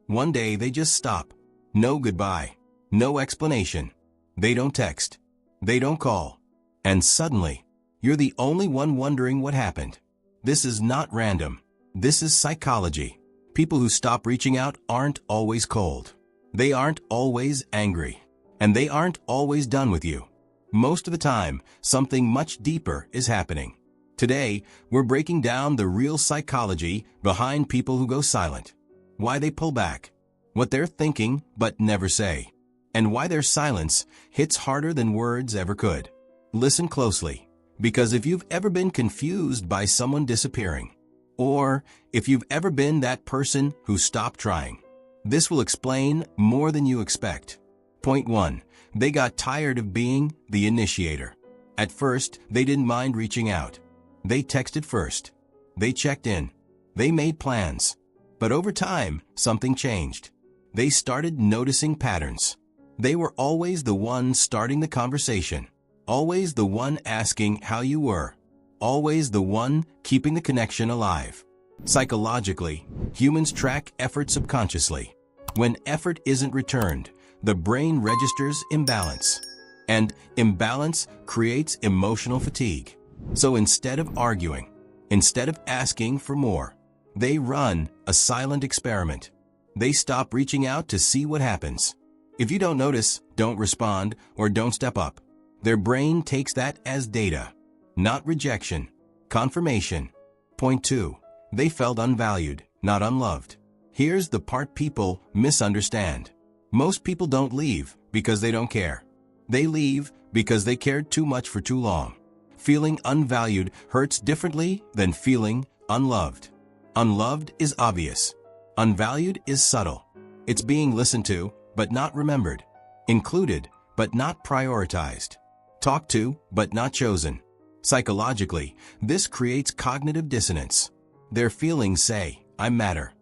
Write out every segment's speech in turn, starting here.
One day they just stop. No goodbye. No explanation. They don't text. They don't call. And suddenly, you're the only one wondering what happened. This is not random. This is psychology. People who stop reaching out aren't always cold. They aren't always angry. And they aren't always done with you. Most of the time, something much deeper is happening. Today, we're breaking down the real psychology behind people who go silent. Why they pull back. What they're thinking but never say. And why their silence hits harder than words ever could. Listen closely, because if you've ever been confused by someone disappearing, or if you've ever been that person who stopped trying, this will explain more than you expect. Point 1. They got tired of being the initiator. At first, they didn't mind reaching out. They texted first. They checked in. They made plans. But over time, something changed. They started noticing patterns. They were always the one starting the conversation. Always the one asking how you were. Always the one keeping the connection alive. Psychologically, humans track effort subconsciously. When effort isn't returned, the brain registers imbalance. And imbalance creates emotional fatigue. So instead of arguing, instead of asking for more, they run a silent experiment. They stop reaching out to see what happens. If you don't notice, don't respond, or don't step up, their brain takes that as data, not rejection, confirmation. Point 2. They felt unvalued, not unloved. Here's the part people misunderstand. Most people don't leave because they don't care. They leave because they cared too much for too long. Feeling unvalued hurts differently than feeling unloved. Unloved is obvious. Unvalued is subtle. It's being listened to, but not remembered. Included, but not prioritized. Talked to, but not chosen. Psychologically, this creates cognitive dissonance. Their feelings say, I matter.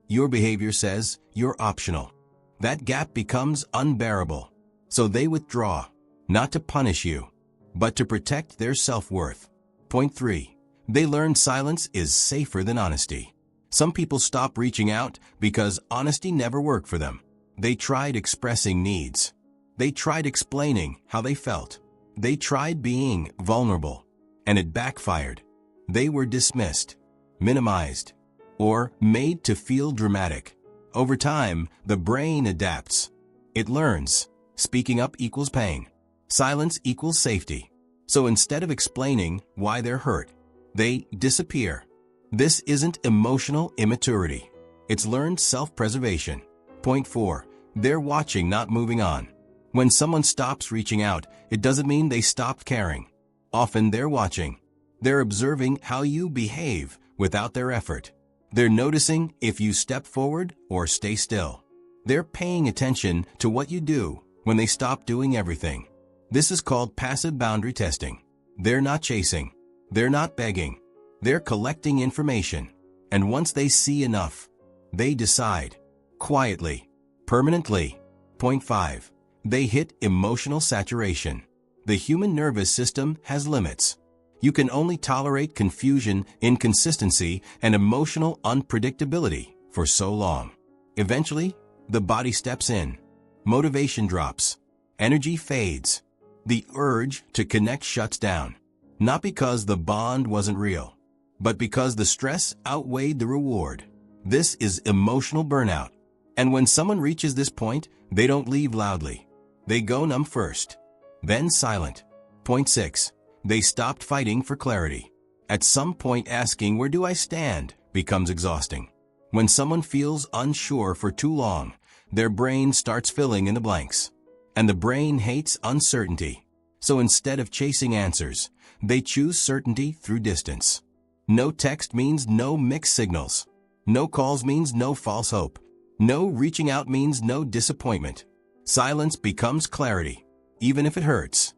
Your behavior says, you're optional. That gap becomes unbearable. So they withdraw, not to punish you, but to protect their self-worth. Point 3. They learn silence is safer than honesty. Some people stop reaching out because honesty never worked for them. They tried expressing needs. They tried explaining how they felt. They tried being vulnerable, and it backfired. They were dismissed, minimized, or made to feel dramatic. Over time, the brain adapts. It learns. Speaking up equals pain. Silence equals safety. So instead of explaining why they're hurt, they disappear. This isn't emotional immaturity. It's learned self-preservation. Point 4. They're watching, not moving on. When someone stops reaching out, it doesn't mean they stopped caring. Often they're watching. They're observing how you behave without their effort. They're noticing if you step forward or stay still. They're paying attention to what you do when they stop doing everything. This is called passive boundary testing. They're not chasing. They're not begging. They're collecting information. And once they see enough, they decide. Quietly. Permanently. Point 5. They hit emotional saturation. The human nervous system has limits. You can only tolerate confusion, inconsistency, and emotional unpredictability for so long. Eventually, the body steps in. Motivation drops. Energy fades. The urge to connect shuts down. Not because the bond wasn't real, but because the stress outweighed the reward. This is emotional burnout. And when someone reaches this point, they don't leave loudly. They go numb first, then silent. Point 6. They stopped fighting for clarity. At some point, asking, where do I stand, becomes exhausting. When someone feels unsure for too long, their brain starts filling in the blanks. And the brain hates uncertainty. So instead of chasing answers, they choose certainty through distance. No text means no mixed signals. No calls means no false hope. No reaching out means no disappointment. Silence becomes clarity, even if it hurts.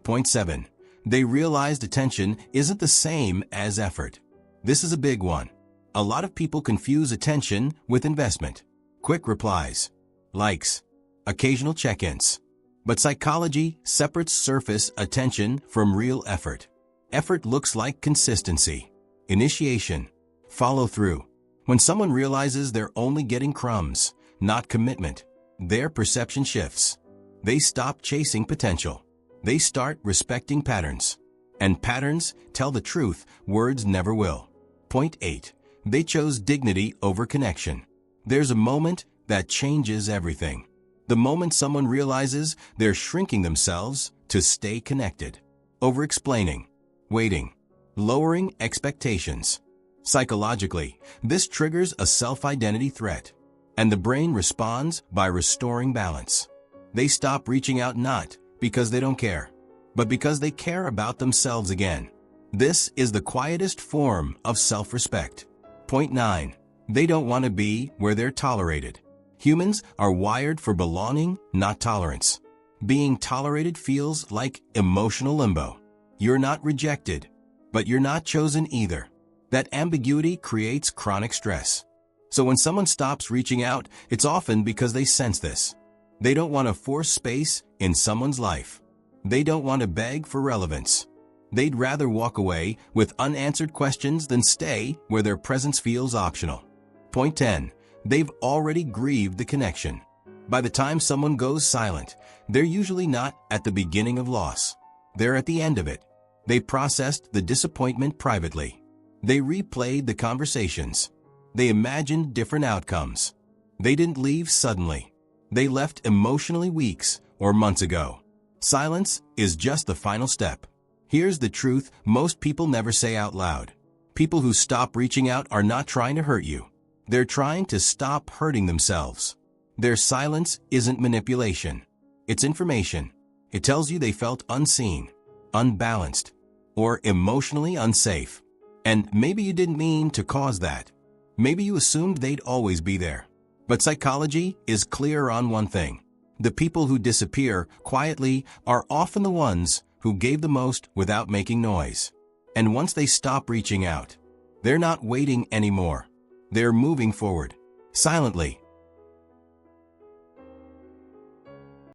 Point 7. They realized attention isn't the same as effort. This is a big one. A lot of people confuse attention with investment. Quick replies, likes, occasional check-ins. But psychology separates surface attention from real effort. Effort looks like consistency, initiation, follow-through. When someone realizes they're only getting crumbs, not commitment. Their perception shifts. They stop chasing potential. They start respecting patterns. And patterns tell the truth words never will. Point 8. They chose dignity over connection. There's a moment that changes everything. The moment someone realizes they're shrinking themselves to stay connected. Over-explaining, waiting, lowering expectations. Psychologically, this triggers a self-identity threat, and the brain responds by restoring balance. They stop reaching out not because they don't care, but because they care about themselves again. This is the quietest form of self-respect. Point 9. They don't want to be where they're tolerated. Humans are wired for belonging, not tolerance. Being tolerated feels like emotional limbo. You're not rejected, but you're not chosen either. That ambiguity creates chronic stress. So when someone stops reaching out, it's often because they sense this. They don't want to force space in someone's life. They don't want to beg for relevance. They'd rather walk away with unanswered questions than stay where their presence feels optional. Point 10. They've already grieved the connection. By the time someone goes silent, they're usually not at the beginning of loss. They're at the end of it. They processed the disappointment privately. They replayed the conversations. They imagined different outcomes. They didn't leave suddenly. They left emotionally weeks or months ago. Silence is just the final step. Here's the truth most people never say out loud. People who stop reaching out are not trying to hurt you. They're trying to stop hurting themselves. Their silence isn't manipulation. It's information. It tells you they felt unseen, unbalanced, or emotionally unsafe. And maybe you didn't mean to cause that. Maybe you assumed they'd always be there. But psychology is clear on one thing. The people who disappear quietly are often the ones who gave the most without making noise. And once they stop reaching out, they're not waiting anymore. They're moving forward, silently,